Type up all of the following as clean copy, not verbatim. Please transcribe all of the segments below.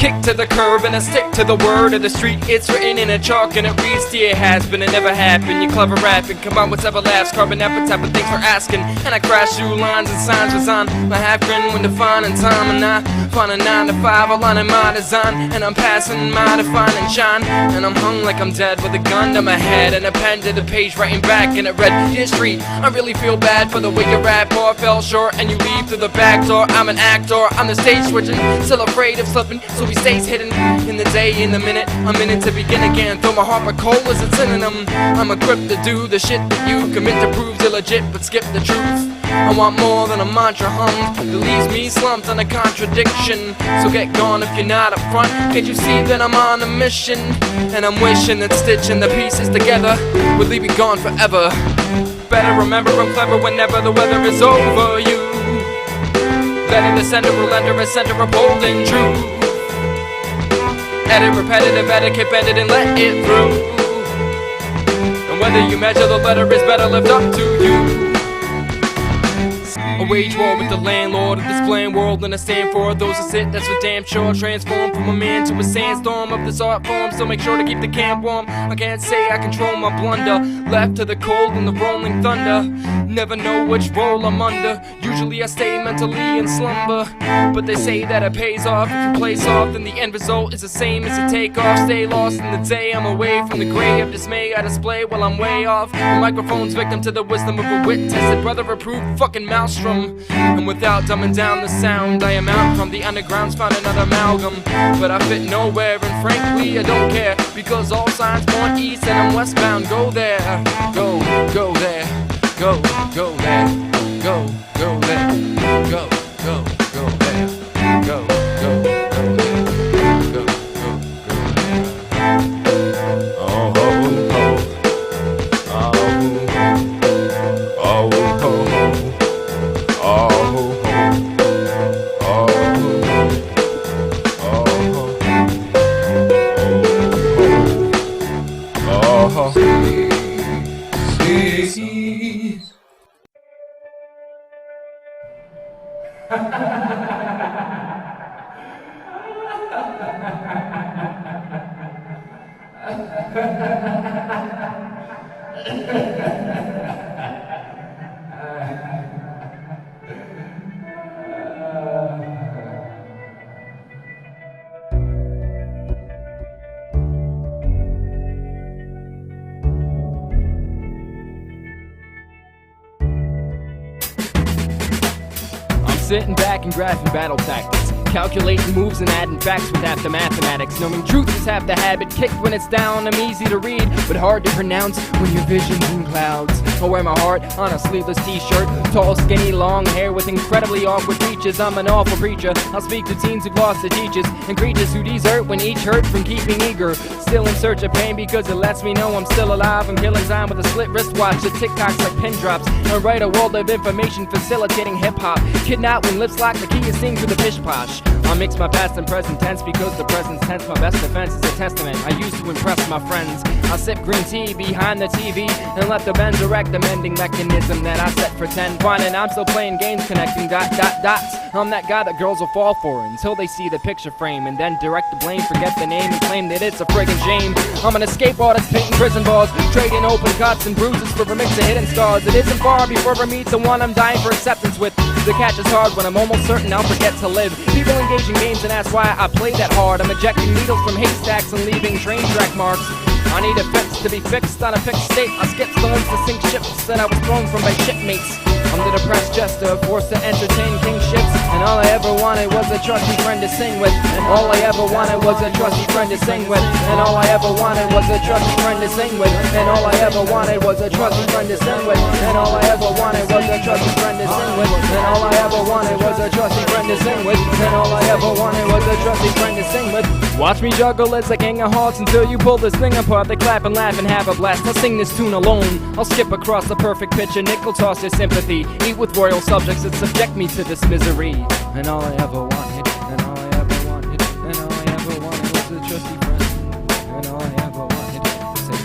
kick to the curb and I stick to the word of the street. It's written in a chalk and it reads to your has been, it never happened. You clever rapping, come on with several laughs, carbon appetite, but thanks for asking. And I crash through lines and signs was on my half grin when defining time, and I find a 9 to 5 aligning my design, and I'm passing my defining shine, and I'm hung like I'm dead with a gun to my head and a pen to the page writing back, and it read history. I really feel bad for the way you rap or fell short and you leave through the back door. I'm an actor, I'm the stage switching, still afraid of slipping, so he stays hidden in the day, in the minute. I'm in it to begin again, though my heart with coal is a synonym. I'm equipped to do the shit that you commit to proves illegit, but skip the truth. I want more than a mantra hum that leaves me slumped on a contradiction. So get gone if you're not up front. Can't you see that I'm on a mission? And I'm wishing that stitching the pieces together would leave me gone forever. Better remember I'm clever whenever the weather is over you. Letting the center will enter a center upholding truth. Edit repetitive etiquette, bend it and let it through. And whether you measure the letter is better lived up to you. I wage war with the landlord of this bland world, and I stand for those that sit, that's for damn sure. Transform from a man to a sandstorm of this art form, so make sure to keep the camp warm. I can't say I control my blunder, left to the cold and the rolling thunder. Never know which role I'm under, usually I stay mentally in slumber. But they say that it pays off if you play soft, then the end result is the same as a takeoff. Stay lost in the day, I'm away from the gray of dismay I display while I'm way off. The microphone's victim to the wisdom of a wit-tested brother-approved fucking maelstrom. And without dumbing down the sound, I am out from the underground's found another amalgam. But I fit nowhere, and frankly I don't care, because all signs point east and I'm westbound. Go there, go there, go there, go there, go there, go there. Sitting back and graphing battle tactics, calculating moves and adding facts with half the mathematics. Knowing truth is half the habit, kicked when it's down. I'm easy to read, but hard to pronounce when your vision's in clouds. I wear my heart on a sleeveless t-shirt, tall, skinny, long hair with incredibly awkward features. I'm an awful preacher, I'll speak to teens who've lost their teachers, and creatures who desert when each hurt from keeping eager. Still in search of pain because it lets me know I'm still alive. I'm killing time with a slit wristwatch that tick-tocks like pin drops. I write a world of information facilitating hip-hop. Kidnap when lips lock, the key is sing through the pish-posh. I mix my past and present tense because the present tense, my best defense, is a testament I used to impress my friends. I sip green tea behind the TV and let the bend direct the mending mechanism that I set for 10. Finding I'm still playing games connecting dots. I'm that guy that girls will fall for until they see the picture frame and then direct the blame, forget the name and claim that it's a friggin' shame. I'm an escape artist painting prison bars, trading open cuts and bruises for a mix of hidden stars. It isn't far before I meet the one I'm dying for acceptance with. The catch is hard when I'm almost certain I'll forget to live. People engage in games and that's why I play that hard. I'm ejecting needles from haystacks and leaving train track marks. I need a fix to be fixed on a fixed state. I skip stones to sink ships that I was thrown from by shipmates. I'm the depressed jester, forced to entertain kingships, and all I ever wanted was a trusty friend to sing with. And all I ever wanted was a trusty friend to sing with. And all I ever wanted was a trusty friend to sing with. And all I ever wanted was a trusty friend to sing with. And all I ever wanted was a trusty friend to sing with. And all I ever wanted was a trusty friend to sing with. And all I ever wanted was a trusty friend to sing with. Watch me juggle as a king of hearts until you pull this thing apart. They clap and laugh and have a blast. I'll sing this tune alone. I'll skip across the perfect pitch and nickel toss your sympathy. Eat with royal subjects that subject me to this misery. And all I ever wanted, and all I ever wanted, and all I ever wanted was a trusty friend. And all I ever wanted was to say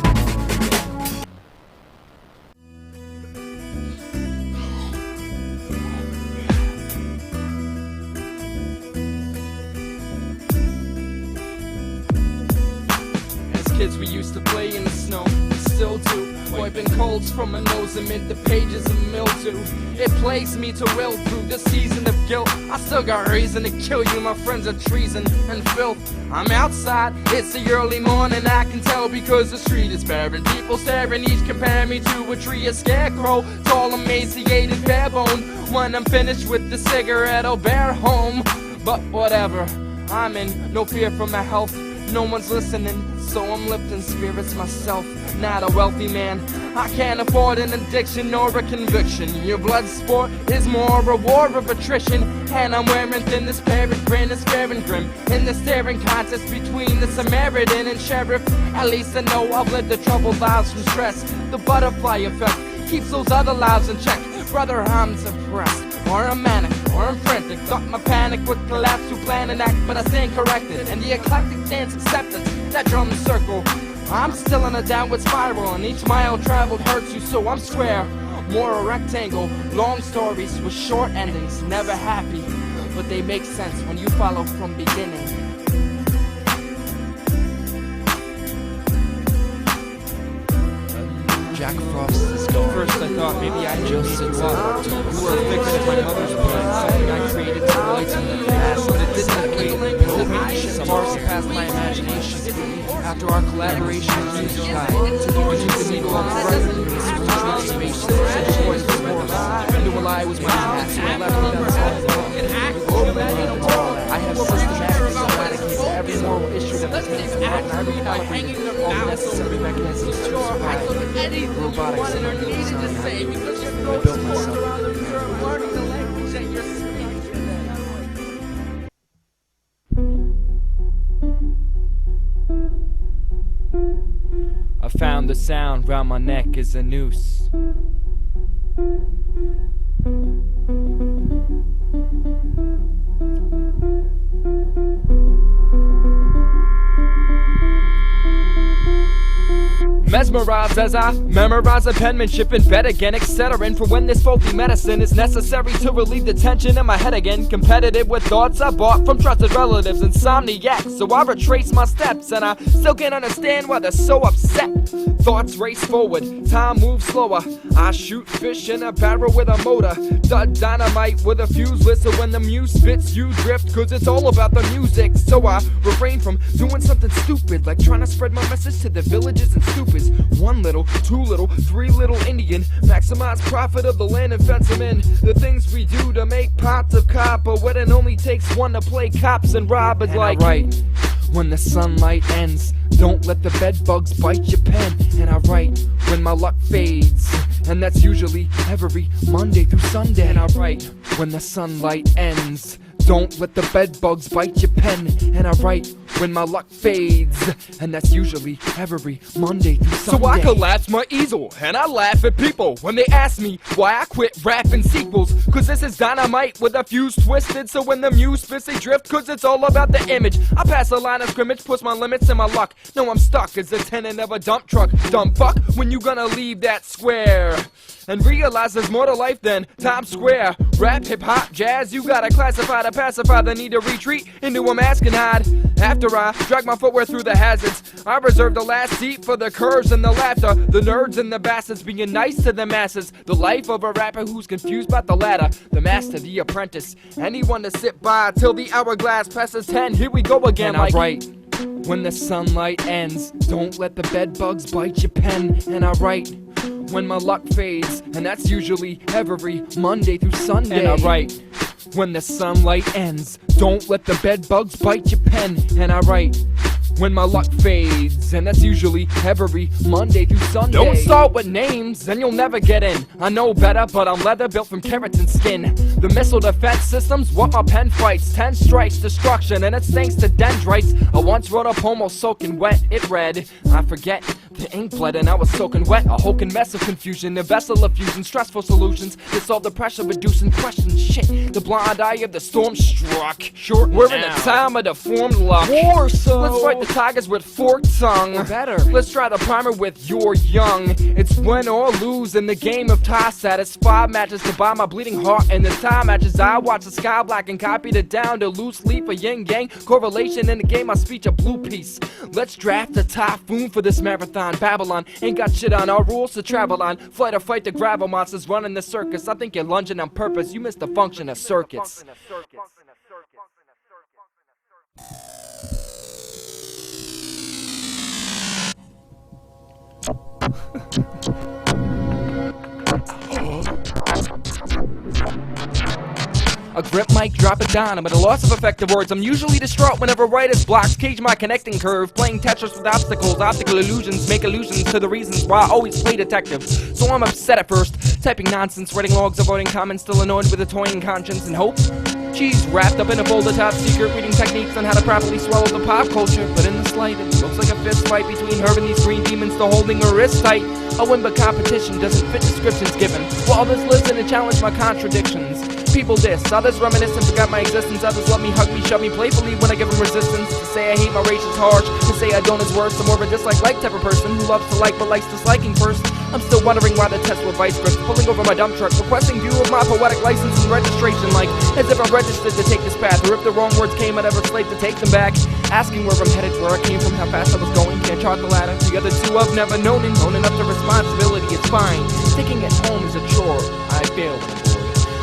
kids, we used to play in the snow, we still do. Wiping colds from my nose amid the pages of mildew. It plagues me to will through the season of guilt. I still got reason to kill you, my friends are treason and filth. I'm outside, it's the early morning, I can tell because the street is barren. People staring, each compare me to a tree, a scarecrow, tall, emaciated, bare bone. When I'm finished with the cigarette, I'll bear home. But whatever, I'm in no fear for my health. No one's listening, so I'm lifting spirits myself. Not a wealthy man, I can't afford an addiction or a conviction. Your blood sport is more a war of attrition, and I'm wearing thin. This parrot grin is fair and grim in the staring contest between the Samaritan and sheriff. At least I know I've lived the troubled lives from stress. The butterfly effect keeps those other lives in check. Brother, I'm depressed, or I'm manic, or I'm frantic. Thought my panic would collapse to plan an act, but I stand corrected. And the eclectic dance acceptance, that drum circle. I'm still in a downward spiral, and each mile traveled hurts you, so I'm square. More a rectangle, long stories with short endings, never happy, but they make sense when you follow from beginning. Jack Frost is gone. First I thought maybe I just needed you up. You were a victim of my mother's plan, something I created to lighten the past, but it didn't wait. Pulled me far surpassed my imagination. After our collaboration, music died. When you the needle on the right, space, such choice was forced. I knew a lie was my past, so I left it I have systematically eradicated every moral issue that pertains to life, and I recalibrated all necessary mechanisms to survive. Robotics and design. I built myself. I found the sound round my neck is a noose. Mesmerized as I memorize a penmanship in bed again, etc. And for when this faulty medicine is necessary to relieve the tension in my head again. Competitive with thoughts I bought from trusted relatives, insomniacs. So I retrace my steps, and I still can't understand why they're so upset. Thoughts race forward, time moves slower. I shoot fish in a barrel with a motor. Dynamite with a fuse lit, so when the muse spits you drift, cause it's all about the music. So I refrain from doing something stupid, like trying to spread my message to the villages and stupids. One little, two little, three little Indian. Maximize profit of the land and fence them in. The things we do to make pots of copper, when it only takes one to play cops and robbers. And like, I write, when the sunlight ends, don't let the bed bugs bite your pen. And I write, when my luck fades, and that's usually every Monday through Sunday. And I write, when the sunlight ends, don't let the bed bugs bite your pen. And I write, when my luck fades, and that's usually every Monday through Sunday. So I collapse my easel, and I laugh at people when they ask me why I quit rapping sequels. Cause this is dynamite with a fuse twisted, so when the muse spits they drift, cause it's all about the image. I pass a line of scrimmage, push my limits in my luck. No, I'm stuck as the tenant of a dump truck. Dumb fuck, when you gonna leave that square? And realize there's more to life than Times Square. Rap, hip-hop, jazz, you gotta classify to pacify the need to retreat into a mask and hide. After I drag my footwear through the hazards, I reserve the last seat for the curves and the laughter, the nerds and the bastards being nice to the masses. The life of a rapper who's confused about the ladder, the master, the apprentice, anyone to sit by till the hourglass passes 10. Here we go again. And I write, when the sunlight ends, don't let the bed bugs bite your pen. And I write, when my luck fades, and that's usually every Monday through Sunday. And I write, when the sunlight ends, don't let the bed bugs bite your pen. And I write, when my luck fades, and that's usually every Monday through Sunday. Don't start with names, and you'll never get in. I know better, but I'm leather built from keratin skin. The missile defense system's what my pen fights. 10 strikes, destruction, and it's thanks to dendrites. I once wrote a poem all soaking wet, it read, I forget The ink bled and I was soaking wet, a hulking mess of confusion, a vessel of fusion, stressful solutions to solve the pressure, reducing questions. Shit, the blind eye of the storm struck. We're in the time of deformed luck. So let's fight the tigers with forked tongue. Or better, let's try the primer with you're young. It's win or lose in the game of tie status. 5 matches to buy my bleeding heart, and the time matches I watch the sky black and copied it down to loose leaf, a yin yang correlation in the game. I speech a blue piece. Let's draft a typhoon for this marathon. Babylon ain't got shit on our rules to travel on. Flight or fight the gravel monsters running the circus. I think you're lunging on purpose. You missed the function of circuits. A grip mic, drop it down. I'm at a loss of effective words. I'm usually distraught whenever writer's blocks cage my connecting curve. Playing Tetris with obstacles, optical illusions make allusions to the reasons why I always play detective. So I'm upset at first, typing nonsense, writing logs, avoiding comments, still annoyed with a toying conscience and hope. Cheese wrapped up in a folder, top secret reading techniques on how to properly swallow the pop culture. But in the slightest, looks like a fist fight between her and these green demons, still holding her wrist tight. A win, but competition doesn't fit descriptions given. While others listen and challenge my contradictions. People diss, others reminisce and forgot my existence. Others let me hug me, shove me playfully when I give them resistance. To say I hate my race is harsh, to say I don't is worse. I'm more of a dislike type of person who loves to like but likes disliking first. I'm still wondering why the test with vice grips, pulling over my dump truck, requesting view of my poetic license and registration, like as if I'm registered to take this path, or if the wrong words came, I'd ever slave to take them back. Asking where I'm headed, where I came from, how fast I was going, can't chart the ladder. The other two I've never known, and owning up to responsibility, it's fine. Taking it home is a chore, I failed.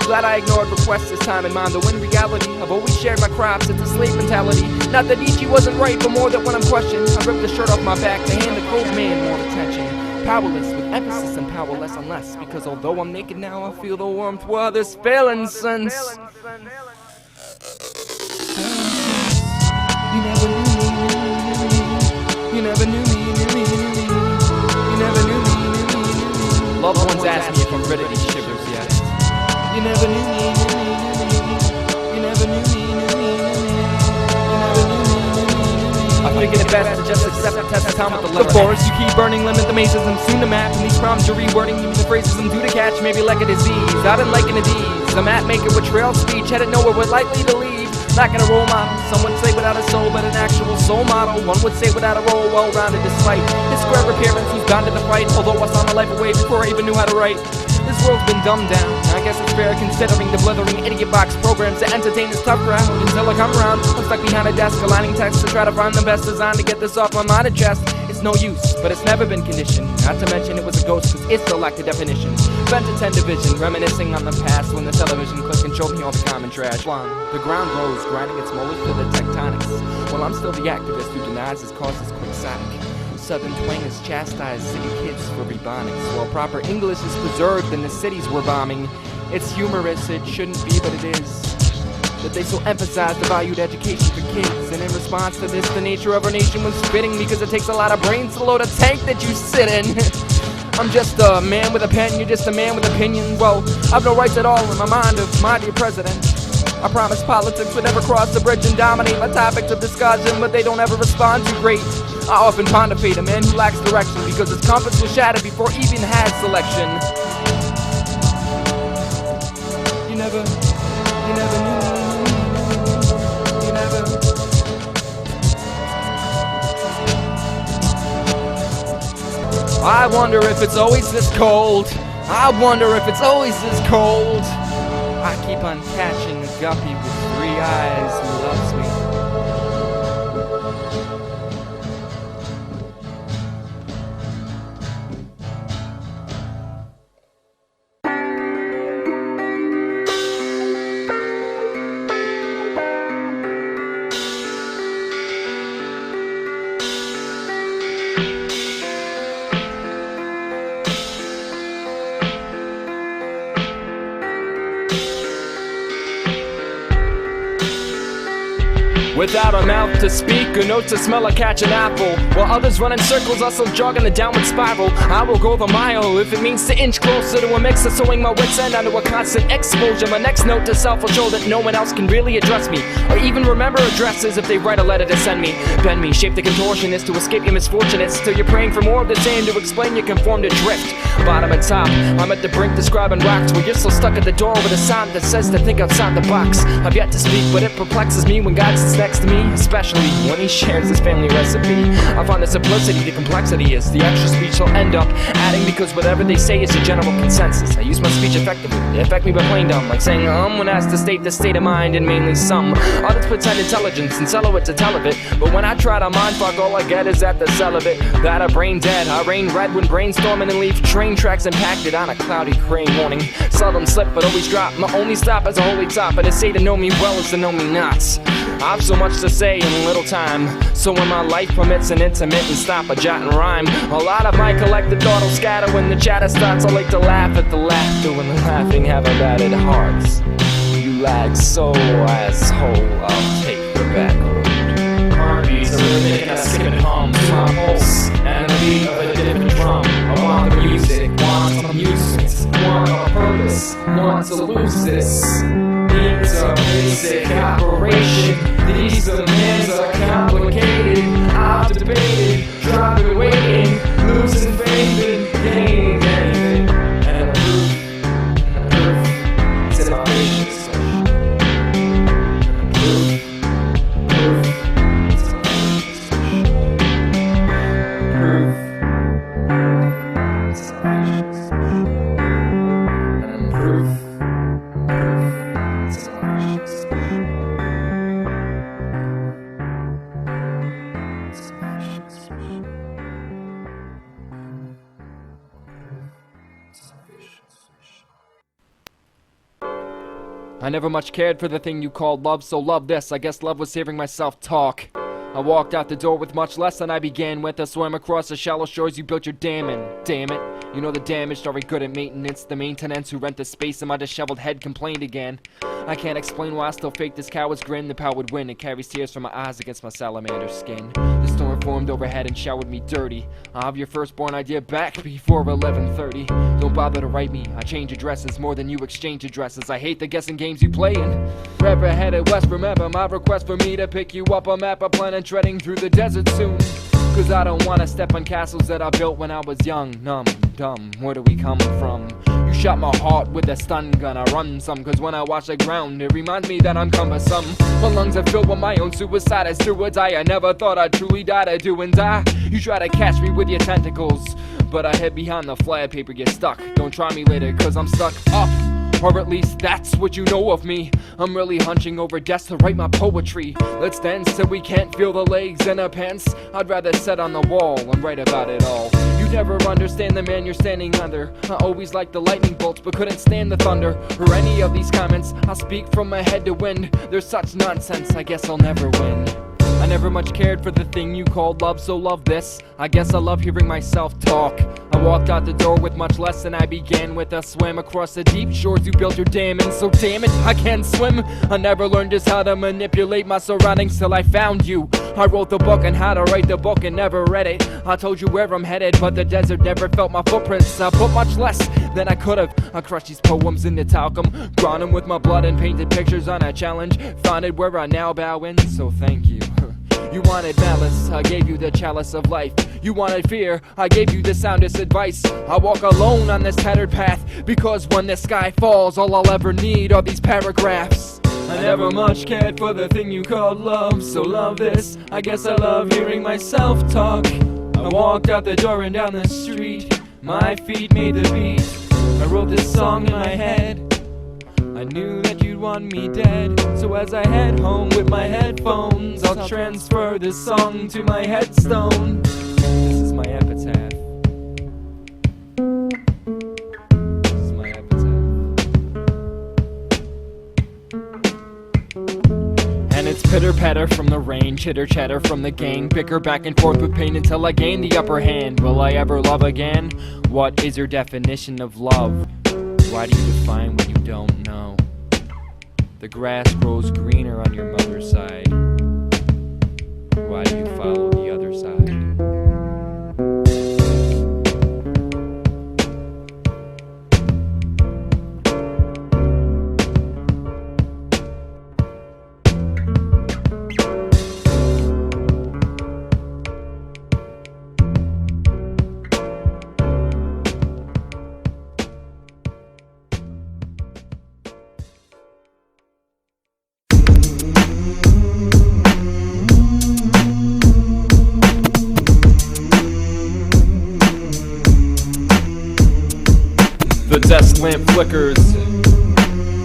Glad I ignored requests this time in mind, though in reality I've always shared my crops, it's a slave mentality. Not that Nietzsche wasn't right, but more that when I'm questioned I rip the shirt off my back to hand the cold man more attention. Powerless with emphasis and powerless on less, because although I'm naked now I feel the warmth while this failing sense. You never knew me, you never knew me, you never knew me. Loved ones ask me if I'm rid of these shivers yet. You never knew me, you never knew me, you never knew me. I figured it best to just accept the test of time with the limit. The forest you keep burning, limit the mazes and soon the map. And these prompts you're rewording, give me the phrases I'm due to catch, maybe like a disease. I've been liking the D's, the map maker with trail speech, headed nowhere we're likely to leave. Not gonna role model, some would say without a soul, but an actual soul model. One would say without a role, well-rounded despite his square appearance, who's bound to the fight. Although I saw my life away before I even knew how to write. This world's been dumbed down, I guess it's fair considering the blithering idiot box programs to entertain this tough crowd. Until I come around, I'm stuck behind a desk, aligning text to try to find the best design to get this off my mind and chest. It's no use, but it's never been conditioned. Not to mention it was a ghost, cause it still lacked a definition. Bent to 10 division, reminiscing on the past when the television clicked and showed me all the common trash. The ground rose, grinding its molars to the tectonics, while I'm still the activist who denies his causes quixotic. Southern twang is chastised city kids for rebonics, while proper English is preserved in the cities we're bombing. It's humorous, it shouldn't be, but it is. That they so emphasize the valued education for kids, and in response to this, the nature of our nation was fitting, because it takes a lot of brains to load a tank that you sit in. I'm just a man with a pen, you're just a man with opinions. Well, I've no rights at all in my mind of my dear president. I promise politics would never cross the bridge and dominate my topics of discussion, but they don't ever respond too great. I often pontificate a man who lacks direction, because his compass was shattered before he even had selection. You never knew me, you never. I wonder if it's always this cold. I wonder if it's always this cold. I keep on catching a guppy with 3 eyes who loves me. without a mouth to speak, a note to smell or catch an apple. While others run in circles, I still jog in a downward spiral. I will go the mile if it means to inch closer to a mix of sewing my wits end onto a constant exposure. My next note to self will show that no one else can really address me, or even remember addresses if they write a letter to send me. Bend me, shape the contortionist to escape your misfortunates, till you're praying for more of the same to explain you conform to drift. Bottom and top, I'm at the brink describing rocks, where you're still stuck at the door with a sign that says to think outside the box. I've yet to speak, but it perplexes me when God sits next to me, especially when he shares his family recipe. I find the simplicity, the complexity is the extra speech he'll end up adding, because whatever they say is a general consensus. I use my speech effectively, they affect me by playing dumb, like saying when asked to state the state of mind, and mainly some. Others pretend intelligence and sell it to tell of it, but when I try to mindfuck, all I get is at the sell of it. That I brain dead, I rain red when brainstorming and leave train tracks impacted on a cloudy gray morning. Seldom slip but always drop, my only stop is a holy top, and to say to know me well is to know me not. I've so much to say in little time, so when my life permits an intermittent stop, a jot and rhyme. A lot of my collected thought will scatter when the chatter starts. I like to laugh at the laughter when the laughing have abated hearts. You lag so asshole, I'll take the back road. Heartbeats are rhythmic and I skip and hum to my pulse and the beat of a different drum. I want the music, want some useless, want a purpose, want to lose this. Needs a basic operation. These demands are complicated. I've debated, dropping, waiting, losing faith in gaining anything. And proof to my patience. Proof to my patience. Proof to my patience. And proof. I never much cared for the thing you called love, so love this. I guess love was hearing myself talk. I walked out the door with much less than I began with. I swam across the shallow shores you built your dam in. Damn it. You know the damaged are good at maintenance. The maintenance who rent the space in my disheveled head complained again. I can't explain why I still fake this coward's grin. The power would win. It carries tears from my eyes against my salamander skin. The storm formed overhead and showered me dirty. I'll have your firstborn idea back before 11:30. Don't bother to write me. I change addresses more than you exchange addresses. I hate the guessing games you play in. Forever headed west, remember my request for me to pick you up a map. I plan on treading through the desert soon. Cause I don't wanna step on castles that I built when I was young. Numb, dumb, where do we come from? You shot my heart with a stun gun. I run some, cause when I watch the ground, it reminds me that I'm cumbersome. My lungs are filled with my own suicide. I still would die. I never thought I'd truly die to do and die. You try to catch me with your tentacles, but I hid behind the flag paper. You're stuck. Don't try me later, cause I'm stuck up. Or at least that's what you know of me. I'm really hunching over desks to write my poetry. Let's dance till we can't feel the legs in our pants. I'd rather sit on the wall and write about it all. You never understand the man you're standing under. I always liked the lightning bolts but couldn't stand the thunder or any of these comments. I speak from my head to wind. There's such nonsense, I guess I'll never win. I never much cared for the thing you called love, so love this. I guess I love hearing myself talk. I walked out the door with much less than I began with. I swam across the deep shores you built your dam in. So damn it, I can't swim. I never learned just how to manipulate my surroundings till I found you. I wrote the book on how to write the book and never read it. I told you where I'm headed, but the desert never felt my footprints. I put much less than I could have. I crushed these poems into talcum, ground them with my blood and painted pictures on a challenge. Found it where I now bow in, so thank you. You wanted malice, I gave you the chalice of life. You wanted fear, I gave you the soundest advice. I walk alone on this tattered path, because when the sky falls, all I'll ever need are these paragraphs. I never much cared for the thing you called love, so love this. I guess I love hearing myself talk. I walked out the door and down the street. My feet made the beat. I wrote this song in my head. I knew that you'd want me dead, so as I head home with my headphones, I'll transfer this song to my headstone. This is my epitaph. This is my epitaph. And it's pitter-patter from the rain, chitter-chatter from the gang, bicker back and forth with pain until I gain the upper hand. Will I ever love again? What is your definition of love? Why do you define what you don't know? The grass grows greener on your mother's side. Why do you follow the other side? The desk lamp flickers.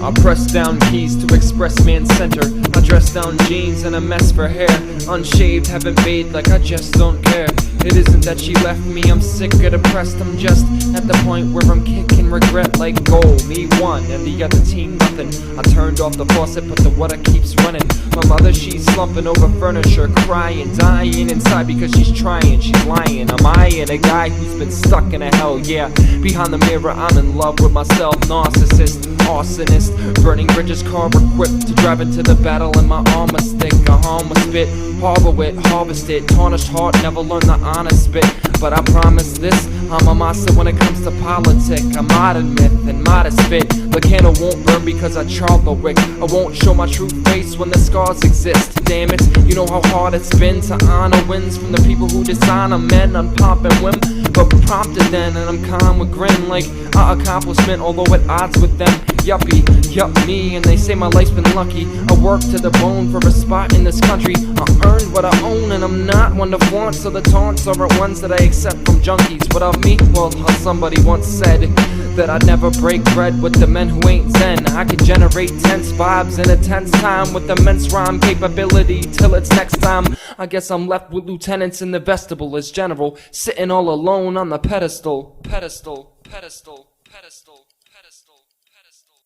I press down keys to express man's center. I dress down jeans and a mess for hair. Unshaved, haven't bathed, like I just don't care. It isn't that she left me, I'm sick or depressed. I'm just at the point where I'm kicking regret like goal. Me one and the other team nothing. I turned off the faucet but the water keeps running. My mother, she's slumping over furniture, crying, dying inside because she's trying, she's lying. Am I a guy who's been stuck in a hell? Yeah, behind the mirror I'm in love with myself. Narcissist, arsonist, burning bridges, car equipped to drive into the battle in my armor stick. A harmless spit, harbor it, harvest it. Tarnished heart, never learned the honest bit. But I promise this, I'm a monster when it comes to politics. A modern myth and modest fit. The candle won't burn because I charred the wick. I won't show my true face when the scars exist. Damn it, you know how hard it's been to honor wins from the people who dishonor men on pomp and whim. But prompted then, and I'm calm with grin like a accomplishment, although at odds with them. Yuppie, yup me, and they say my life's been lucky. I work to the bone for a spot in this country. I earned what I own, and I'm not one to flaunt, so the taunts are at ones that I accept from junkies. What of me? Well, somebody once said that I'd never break bread with the men who ain't zen. I could generate tense vibes in a tense time with immense rhyme capability. Till it's next time, I guess I'm left with lieutenants in the vestibule as general, sitting all alone on the pedestal. Pedestal, pedestal, pedestal, pedestal, pedestal.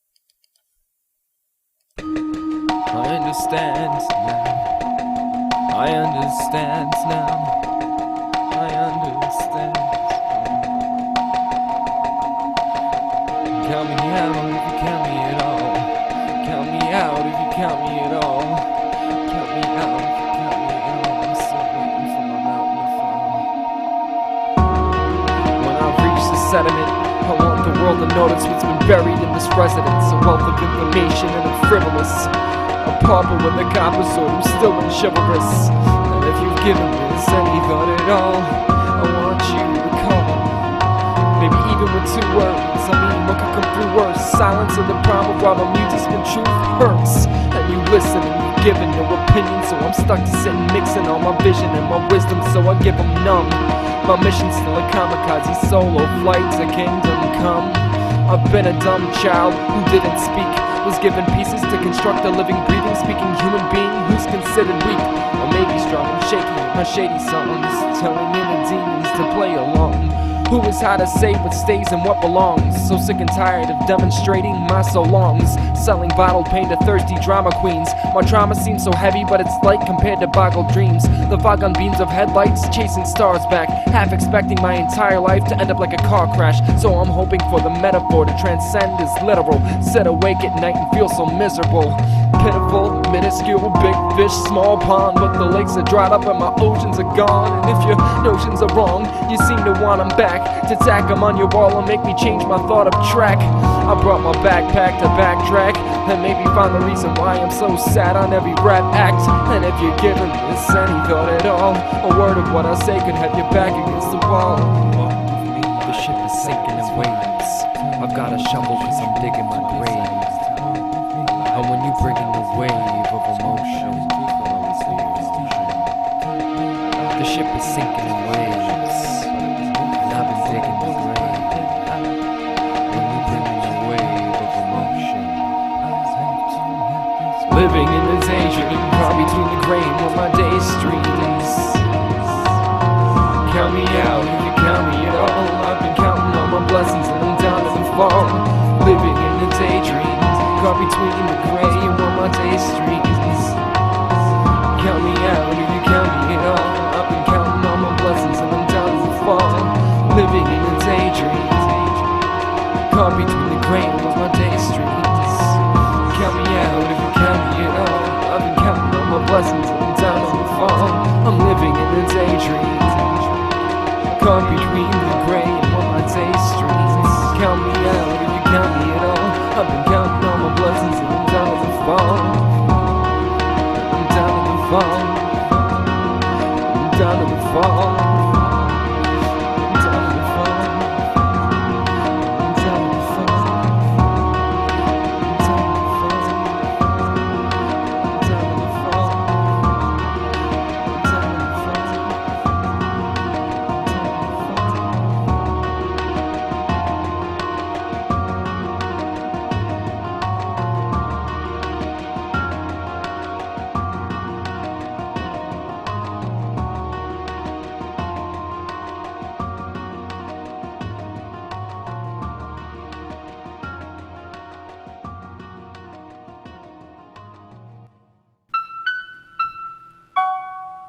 I understand now. I understand now. I understand. Count me out if you count me at all. Count me out if you count me at all. Count me out if you count me at all. I'm still waiting for my mountain to fall. When I reach the sediment, I want the world to notice what's been buried in this residence. A wealth of information and I'm frivolous. A pauper with a copper sword who's still been chivalrous. And if you've given this any thought at all, I want you to call. Maybe even with 2 words, I mean what could come through worse? Silence of the problem while the music's when truth hurts. And you listen and you've given your opinion, so I'm stuck to sit and mixing all my vision and my wisdom, so I give them numb. My mission's still a kamikaze solo flight to kingdom come. I've been a dumb child who didn't speak, was given pieces to construct a living, breathing, speaking human being who's considered weak, or maybe strong and shaky with my shady songs, telling in the demons to play along. Who is how to say what stays and what belongs? So sick and tired of demonstrating my so longs, selling bottled pain to thirsty drama queens. My trauma seems so heavy, but it's light compared to boggled dreams. The fog on beams of headlights, chasing stars back, half expecting my entire life to end up like a car crash. So I'm hoping for the metaphor to transcend as literal. Sit awake at night and feel so miserable. Pitiful, minuscule, big fish, small pond, but the lakes are dried up and my oceans are gone. And if your notions are wrong, you seem to want them back, to tack them on your wall and make me change my thought of track. I brought my backpack to backtrack and maybe find the reason why I'm so sad on every rap act. And if you're giving this any thought at all, a word of what I say could have your back against the wall. The ship is sinking in waves. I've got a shovel cause I'm digging my grave. And when you bring in the wave of emotion, the ship is sinking in waves, and I've been digging the grave. When you bring in the wave of emotion, living in the daydream, caught between the grain with my day streams. Count me out if you count me at all. I've been counting all my blessings and I'm down to the fall. Living in the daydream, caught between the gray and all my day streams. Count me out if you count me at all. I've been counting all my blessings and I'm down to the fall. Living in a daydream, caught between the gray and all my day streams. Count me out if you count me at all. I've been counting all my blessings and I'm down to the fall. between the gray and what my day streams. Count me out if you count me at all. I've been counting all my blessings and I'm down to the fall. I'm down to the fall. I'm down to the fall. I'm down to the fall. I'm down to the fall. I'm down to the fall. I'm down to the fall. I'm down to the fall.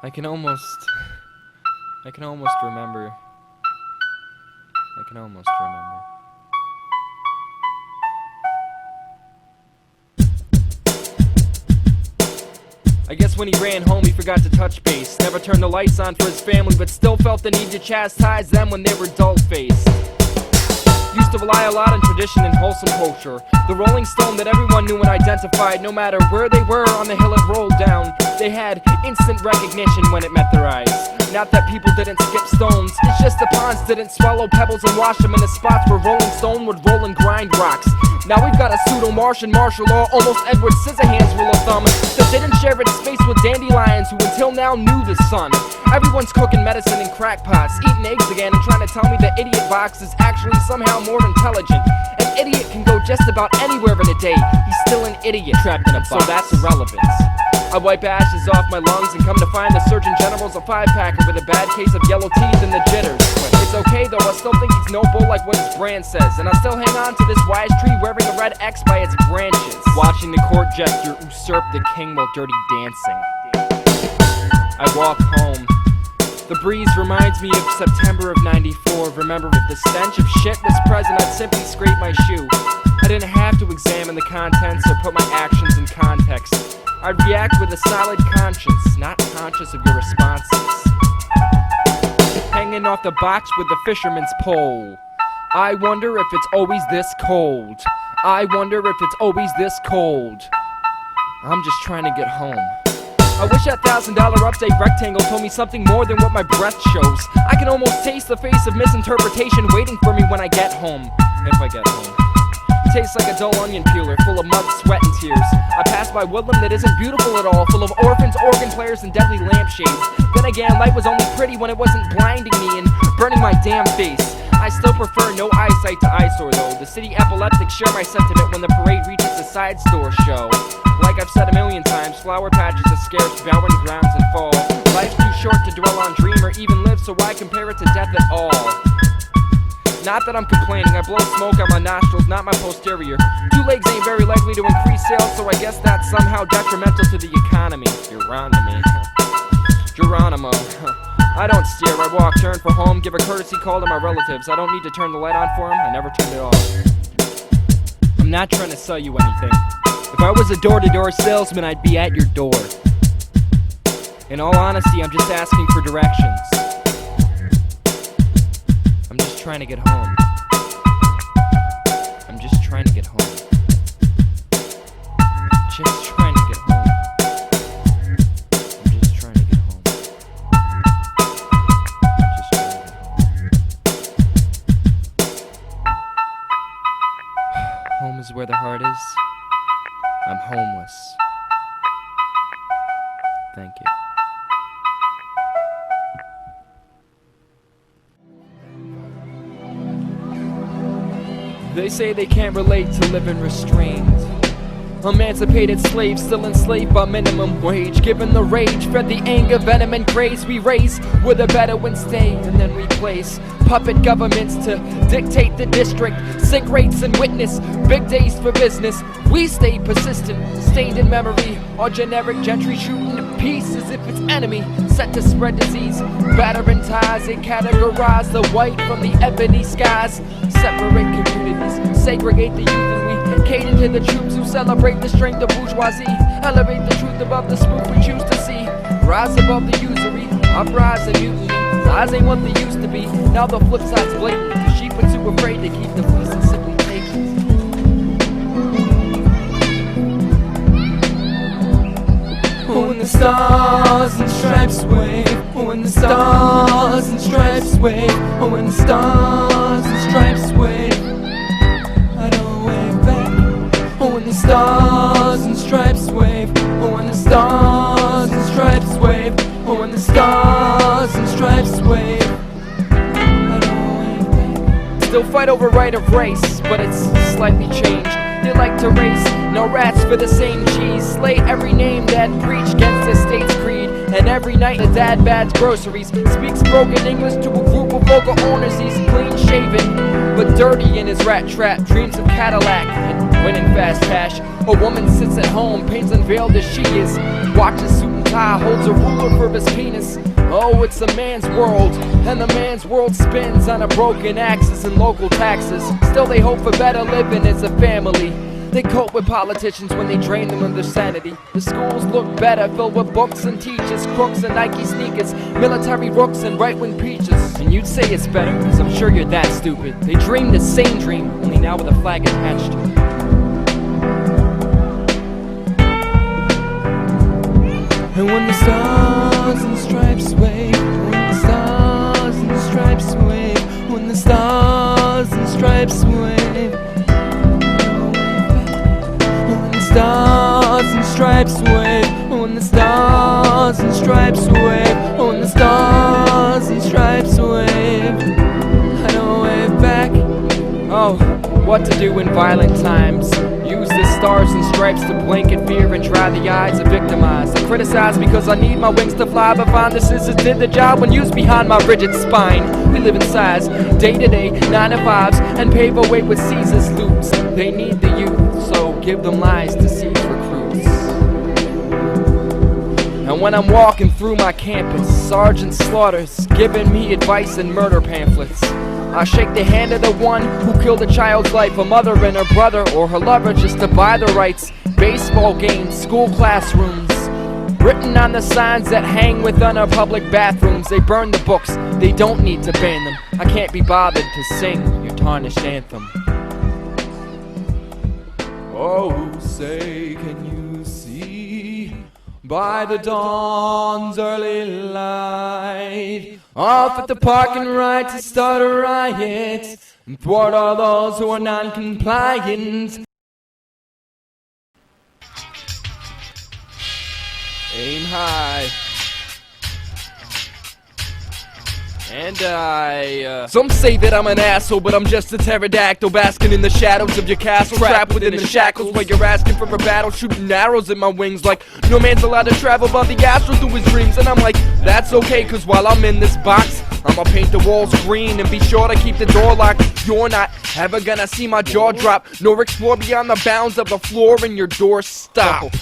I can almost remember. I guess when he ran home he forgot to touch base. Never turned the lights on for his family, but still felt the need to chastise them when they were dull-faced. Used to rely a lot on tradition and wholesome culture. The Rolling Stone that everyone knew and identified, no matter where they were on the hill it rolled down. They had instant recognition when it met their eyes. Not that people didn't skip stones, it's just the ponds didn't swallow pebbles and wash them in the spots where Rolling Stone would roll and grind rocks. Now we've got a pseudo-Martian martial law, almost Edward Scissorhands rule of thumb, that didn't share its space with dandelions who until now knew the sun. Everyone's cooking medicine in crackpots, eating eggs again, and trying to tell me the idiot box is actually somehow more intelligent. An idiot can go just about anywhere in a day. He's still an idiot trapped in a box, so that's irrelevant. I wipe ashes off my lungs and come to find the Surgeon General's a 5-packer with a bad case of yellow teeth and the jitters. It's okay though, I still think he's no bull like what his brand says, and I still hang on to this wise tree wearing a red X by its branches, watching the court jester usurp the king while dirty dancing. I walk home. The breeze reminds me of September of '94. Remember, if the stench of shit was present, I'd simply scrape my shoe. I didn't have to examine the contents or put my actions in context. I'd react with a solid conscience, not conscious of your responses. Hanging off the box with the fisherman's pole. I wonder if it's always this cold. I wonder if it's always this cold. I'm just trying to get home. I wish that $1,000 update rectangle told me something more than what my breath shows. I can almost taste the face of misinterpretation waiting for me when I get home. If I get home. Tastes like a dull onion peeler, full of mud, sweat, and tears. I pass by woodland that isn't beautiful at all, full of orphans, organ players, and deadly lampshades. Then again, light was only pretty when it wasn't blinding me and burning my damn face. I still prefer no eyesight to eyesore though. The city epileptics share my sentiment when the parade reaches the side store show. Like I've said a million times, flower patches are scarce, bowing grounds and fall. Life's too short to dwell on dream or even live, so why compare it to death at all? Not that I'm complaining, I blow smoke out my nostrils, not my posterior. 2 legs ain't very likely to increase sales, so I guess that's somehow detrimental to the economy. Geronimo. Geronimo. I don't steer, I walk, turn for home, give a courtesy call to my relatives. I don't need to turn the light on for them, I never turned it off. I'm not trying to sell you anything. If I was a door-to-door salesman, I'd be at your door. In all honesty, I'm just asking for directions. I'm just trying to get home. I'm just trying to get home. Just trying to get home. I'm just trying to get home. Just trying to get home. Home is where the heart is. I'm homeless. Thank you. They say they can't relate to living restrained. Emancipated slaves still enslaved by minimum wage. Given the rage, fed the anger, venom and grace we raise where the Bedouins stay and then replace puppet governments to dictate the district. Sick rates and witness big days for business. We stay persistent, stained in memory. Our generic gentry shooting to peace as if it's enemy, set to spread disease. Battering ties, they categorize the white from the ebony skies. Separate communities, segregate the youth, and we cater to the troops who celebrate the strength of bourgeoisie. Elevate the truth above the spoof we choose to see. Rise above the usury, uprise and mutiny. Lies ain't what they used to be, now the flip side's blatant. The sheep are too afraid to keep the fleece and simply take it. When the stars and stripes wave, when the stars and stripes wave, when the stars and stripes wave, I don't wave back. When the stars and stripes wave, when the stars and stripes wave, when the stars and stripes wave, I don't wave back. Still fight over right of race, but it's slightly changed. They like to race, no rats for the same cheese. Slay every name that preach against the state's creed. And every night the dad bads groceries. Speaks broken English to a group of local owners. He's clean shaven, but dirty in his rat trap. Dreams of Cadillac and winning fast cash. A woman sits at home, paints unveiled as she is. Watches suit and tie, holds a ruler for his penis. Oh, it's a man's world, and the man's world spins on a broken axis and local taxes. Still they hope for better living as a family. They cope with politicians when they drain them of their sanity. The schools look better, filled with books and teachers, crooks and Nike sneakers, military rooks and right-wing preachers. And you'd say it's better, cause I'm sure you're that stupid. They dream the same dream, only now with a flag attached. And when the stars and stripes wave, when the stars and stripes wave, when the stars and stripes wave, when the stars and stripes wave, when the stars and stripes wave, when the stars and stripes wave, I don't wave back. Oh, what to do in violent times. Use the stars and stripes to blanket fear and dry the eyes of victimized. I criticize because I need my wings to fly, but find the scissors did the job when used behind my rigid spine. We live in size, day to day, 9 to 5s, and pave a way with Caesar's loops. They need the youth, so give them lies to seize recruits. And when I'm walking through my campus, Sergeant Slaughter's giving me advice and murder pamphlets. I shake the hand of the one who killed a child's life, a mother and her brother or her lover just to buy the rights. Baseball games, school classrooms, written on the signs that hang within our public bathrooms. They burn the books, they don't need to ban them. I can't be bothered to sing your tarnished anthem. Oh, say can you see by the dawn's early light, off at the parking right to start a riot and thwart all those who are non-compliant. Aim high. And some say that I'm an asshole, but I'm just a pterodactyl basking in the shadows of your castle, trapped within the shackles while you're asking for a battle, shooting arrows at my wings like no man's allowed to travel above the astral through his dreams. And I'm like, that's okay, cause while I'm in this box, I'ma paint the walls green and be sure to keep the door locked. You're not ever gonna see my jaw drop, nor explore beyond the bounds of the floor in your doorstop.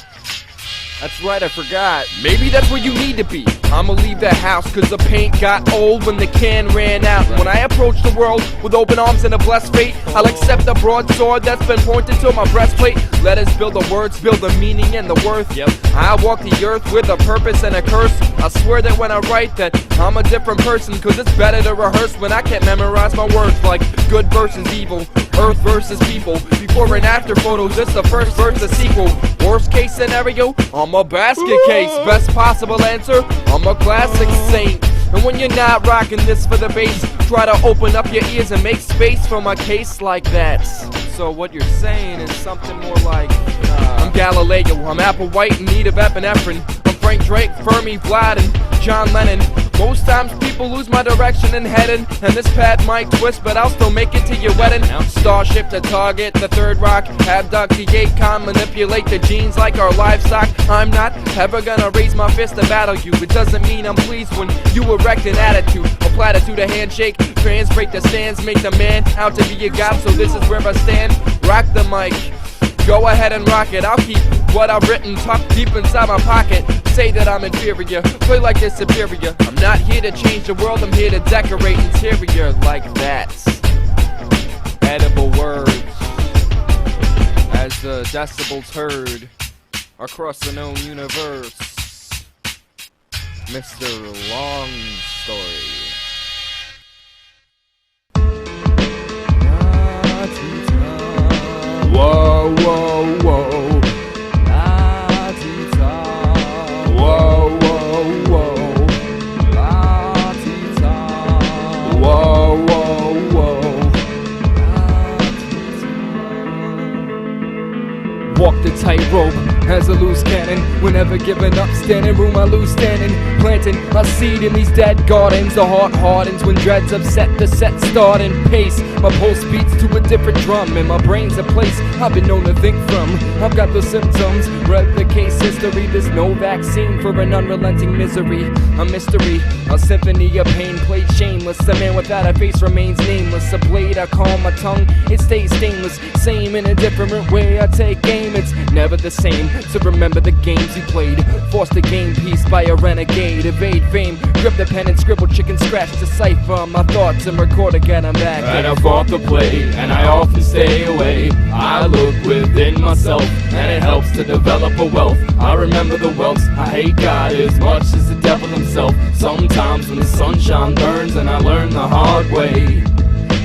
That's right, I forgot. Maybe that's where you need to be. I'ma leave the house cause the paint got old when the can ran out. When I approach the world with open arms and a blessed fate, I'll accept the broadsword that's been pointed to my breastplate. Let us build the words, build the meaning and the worth. I walk the earth with a purpose and a curse. I swear that when I write that I'm a different person, cause it's better to rehearse when I can't memorize my words like good versus evil, earth versus people. Before and after photos, it's the first verse, the sequel. Worst case scenario, I'm a basket case. Best possible answer, I'm a classic saint. And when you're not rocking this for the bass, try to open up your ears and make space for my case like that. So what you're saying is something more like I'm Galileo, I'm Applewhite in need of epinephrine. I'm Frank Drake, Fermi, Vlad, and John Lennon. Most times people lose my direction and heading, and this pad might twist, but I'll still make it to your wedding. Starship to target the third rock, abduct the Akon, manipulate the genes like our livestock. I'm not ever gonna raise my fist to battle you. It doesn't mean I'm pleased when you erect an attitude, a platitude, a handshake, trans, break the stands, make the man out to be a god. So this is where I stand, rock the mic. Go ahead and rock it, I'll keep what I've written tucked deep inside my pocket. Say that I'm inferior, play like they're superior. I'm not here to change the world, I'm here to decorate interior like that. Edible words, as the decibels heard across the known universe. Mr. Long Story. Whoa, whoa, whoa. La-ti-ta. Whoa, whoa, whoa. La-ti-ta. Whoa, whoa, whoa. Walk the tightrope as a loose cannon. Whenever giving up, standing room I lose standing. Planting my seed in these dead gardens. The heart hardens when dreads upset. The set start in pace. My pulse beats to a different drum, and my brain's a place I've been known to think from. I've got the symptoms, read the case history. There's no vaccine for an unrelenting misery. A mystery, a symphony of pain played shameless. A man without a face remains nameless. A blade, I calm my tongue, it stays stainless. Same in a different way, I take aim. It's never the same, so remember the games you played. Forced to gain peace by a renegade. Evade fame, grip the pen and scribble chicken scratch. Decipher my thoughts and record again, I'm back. And I fought the play, and I often stay away. I look within myself, and it helps to develop a wealth. I remember the welts, I hate God as much as the devil himself. Sometimes when the sunshine burns, and I learn the hard way.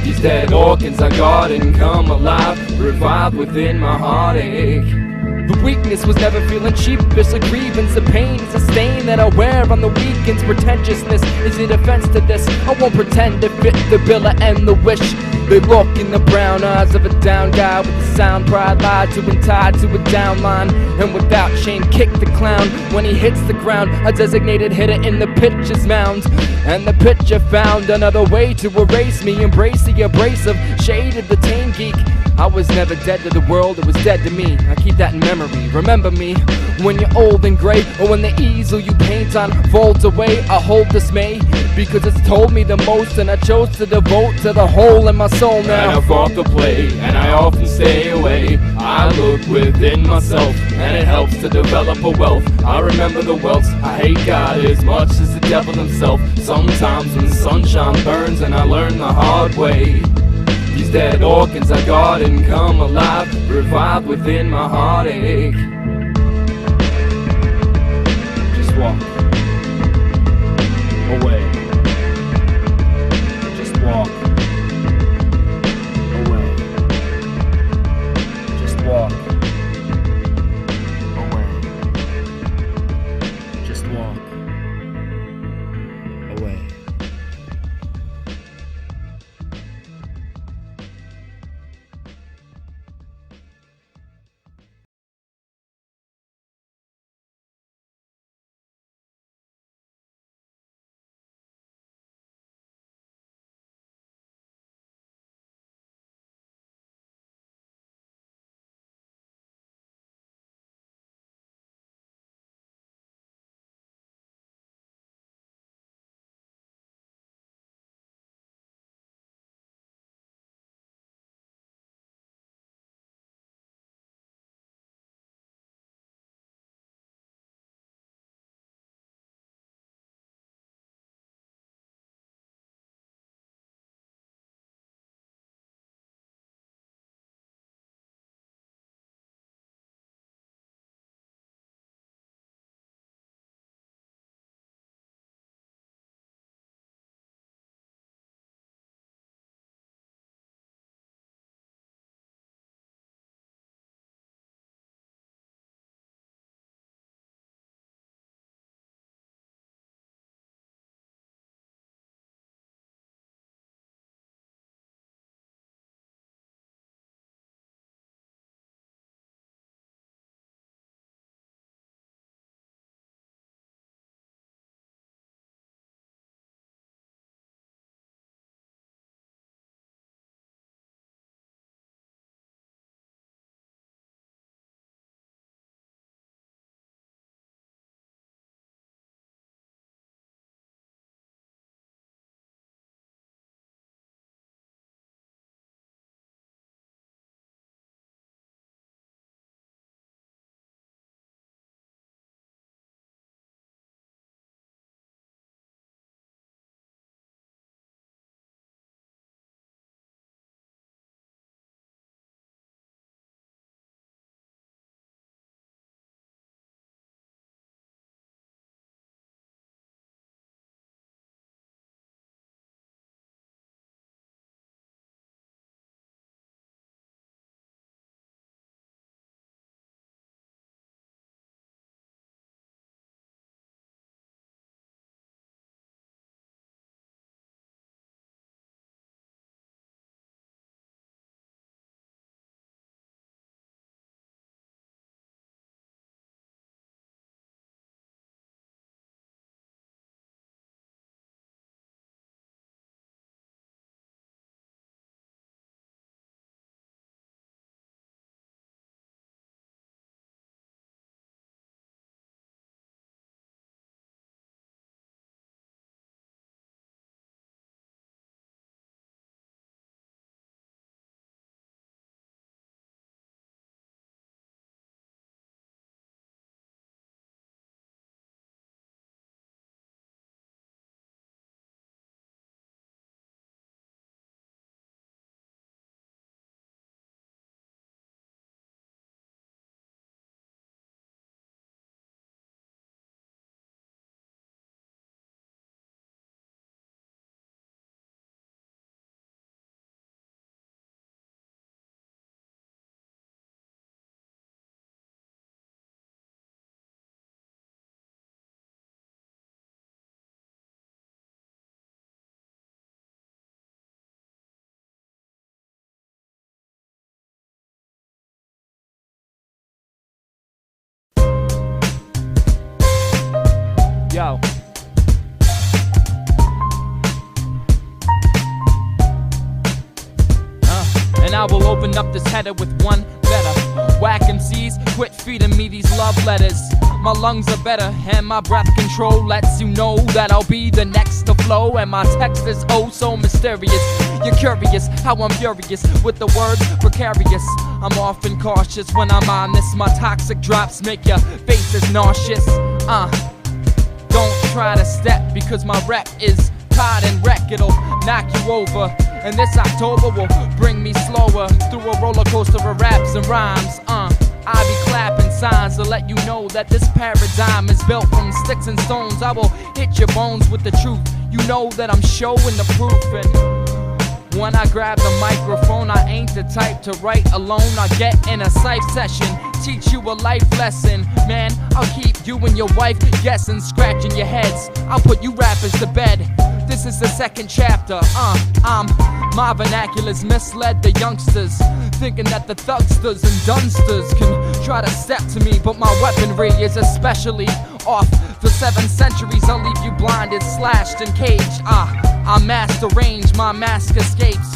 These dead organs I guard and come alive, revive within my heartache. The weakness was never feeling sheepish. A grievance, a pain is a stain that I wear on the weekends. Pretentiousness is a defense to this. I won't pretend to fit the bill or end the wish. They look in the brown eyes of a down guy with a sound pride lied to and tied to a down line. And without shame kick the clown when he hits the ground. A designated hitter in the pitcher's mound. And the pitcher found another way to erase me. Embrace the abrasive shade of the tame geek. I was never dead to the world, it was dead to me. I keep that in memory. Remember me when you're old and gray, or when the easel you paint on folds away. I hold dismay because it's told me the most, and I chose to devote to the hole in my soul now. And I fought the play, and I often stay away. I look within myself, and it helps to develop a wealth. I remember the welts, I hate God as much as the devil himself. Sometimes when the sunshine burns, and I learn the hard way. These dead organs I guard and come alive, revive within my heartache. Just walk away. Just walk away. Just walk away. Just walk away. I will open up this header with one letter. Whack MCs, quit feeding me these love letters. My lungs are better and my breath control lets you know that I'll be the next to flow. And my text is oh so mysterious. You're curious how I'm furious with the words precarious. I'm often cautious when I'm on this. My toxic drops make your faces nauseous. Don't try to step because my rep is tied and wreck. It'll knock you over. And this October will bring me slower through a roller coaster of raps and rhymes. I be clapping signs to let you know that this paradigm is built from sticks and stones. I will hit your bones with the truth. You know that I'm showing the proof. And when I grab the microphone, I ain't the type to write alone. I get in a psych session, teach you a life lesson. Man, I'll keep you and your wife guessing, scratching your heads. I'll put you rappers to bed. This is the second chapter. My vernacular's misled the youngsters, thinking that the thugsters and dunsters can try to step to me, but my weaponry is especially off. For 7 centuries, I'll leave you blinded, slashed, and caged. I master range, my mask escapes.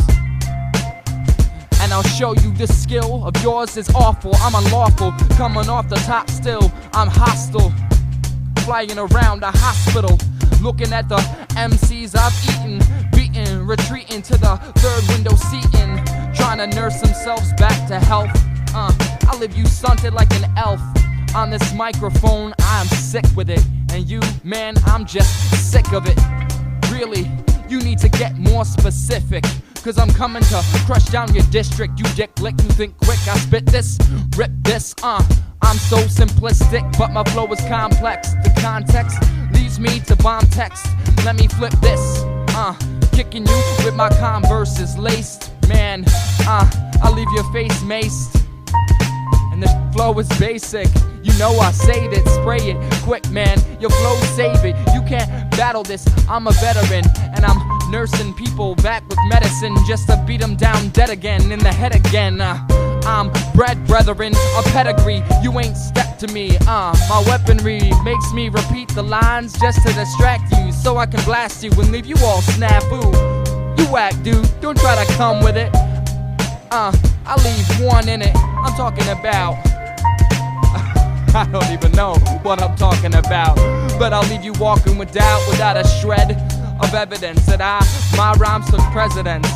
And I'll show you this skill of yours is awful. I'm unlawful, coming off the top still. I'm hostile, flying around a hospital, looking at the MCs I've eaten, beaten, retreating to the third window seating, trying to nurse themselves back to health. I leave you stunted like an elf. On this microphone, I'm sick with it. And you, man, I'm just sick of it. Really, you need to get more specific, cause I'm coming to crush down your district. You dick lick, you think quick, I spit this, rip this, I'm so simplistic, but my flow is complex. The context leads me to bomb text. Let me flip this, kicking you with my Converses laced. Man, I'll leave your face maced. And the flow is basic. You know I saved it, spray it quick, man. Your flow save it. You can't battle this. I'm a veteran, and I'm nursing people back with medicine just to beat them down dead again, in the head again. I'm bred brethren, a pedigree. You ain't stepped to me. My weaponry makes me repeat the lines just to distract you, so I can blast you and leave you all snafu. You whack, dude. Don't try to come with it. I leave one in it. I'm talking about. I don't even know what I'm talking about, but I'll leave you walking without a shred of evidence that my rhymes took precedence.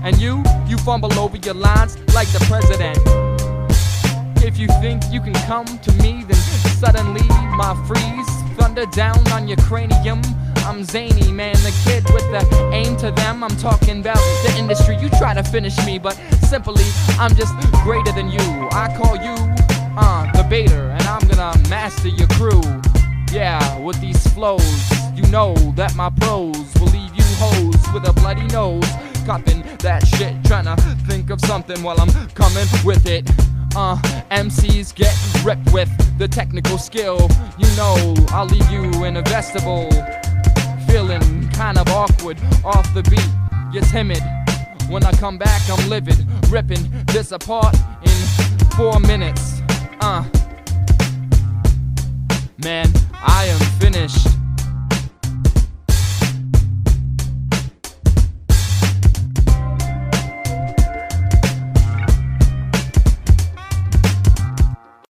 And you fumble over your lines like the president. If you think you can come to me, then suddenly my freeze thunder down on your cranium. I'm zany, man, the kid with the aim to them. I'm talking about the industry. You try to finish me, but simply I'm just greater than you. I call you the baiter, and I'm gonna master your crew. Yeah, with these flows, you know that my pros will leave you hoes with a bloody nose. Cupping that shit, trying to think of something while I'm coming with it. MCs get ripped with the technical skill. You know I'll leave you in a vestibule, feeling kind of awkward off the beat. You're timid. When I come back, I'm livid, ripping this apart in 4 minutes. Man, I am